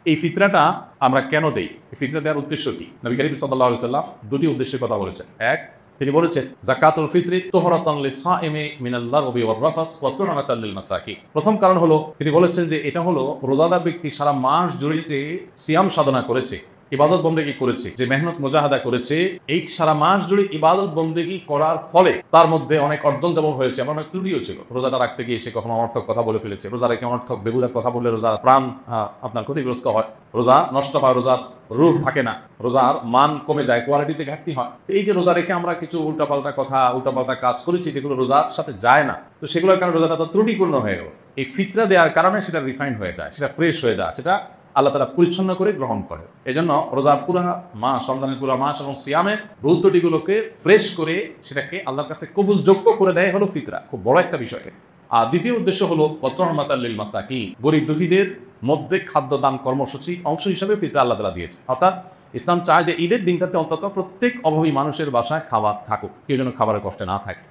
এই ফিতরাটা আমরা কেন দেই? এই ফিতরা দেওয়ার উদ্দেশ্য কি? নবী করিম সাল্লাল্লাহু আলাইহি ওয়াসাল্লাম দুটি উদ্দেশ্যের কথা বলেছেন। এক, তিনি বলেছেন যাকাতুল ফিতরি তুহরাতান লিস-সাইমি মিনাল লাগবি ওয়ার রাফাস ওয়া তুহরাতান লিল মাসাকিন। প্রথম কারণ হলো তিনি বলেছেন যে এটা হলো রোজাদার ব্যক্তি সারা মাস জুড়ে যে সিয়াম সাধনা করেছে, ইবাদত বন্দেগী করেছে, যে মেহনত মুজাহাদা করেছে, এই সারা মাস জুড়ে ইবাদত বন্দেগী করার ফলে তার মধ্যে অনেক অর্জন যেমন হয়েছে, এমন অনেক ত্রুটিও ছিল। রোজাটা রাখতে গিয়ে সে কখনো অনর্থক কথা বলে ফেলেছে, রোজা রেখে অনর্থক বেহুদা কথা বললে রোজার প্রাণ আপনার ক্ষতিগ্রস্ত হয়, রোজা নষ্ট হয়, রোজার রূপ থাকে না, রোজার মান কমে যায়, কোয়ালিটিতে ঘাটতি হয়। এই যে রোজা রেখে আমরা কিছু উল্টাপাল্টা কথা, উল্টাপাল্টা কাজ করেছি যেগুলো রোজার সাথে যায় না, তো সেগুলোর কারণে রোজাটা তো ত্রুটিপূর্ণ হয়ে গেল। এই ফিতরা দেওয়ার কারণে সেটা রিফাইন্ড হয়ে যায়, সেটা ফ্রেশ হয়ে যায়, সেটা আল্লাহ তাআলা পরিচ্ছন্ন করে গ্রহণ করে। এজন্য রোজার পুরা মাস, রমজানের পুরা মাস এবং সিয়ামের ভুল ত্রুটিগুলোকে ফ্রেশ করে সেটাকে আল্লাহর কাছে কবুলযোগ্য করে দেয় হলো ফিতরা। খুব বড় একটা বিষয়। আর দ্বিতীয় উদ্দেশ্য হলো ওয়াতুহরাতাল লিল মাসাকিন, গরিব দুঃখীদের মধ্যে খাদ্য দান কর্মসূচি অংশ হিসেবে ফিতরা আল্লাহ তাআলা দিয়েছে। অর্থাৎ ইসলাম চায় যে ঈদের দিনটাতে অন্তত প্রত্যেক অভাবী মানুষের বাসায় খাবার থাকুক, কেউ যেন খাবারের কষ্টে না থাকে।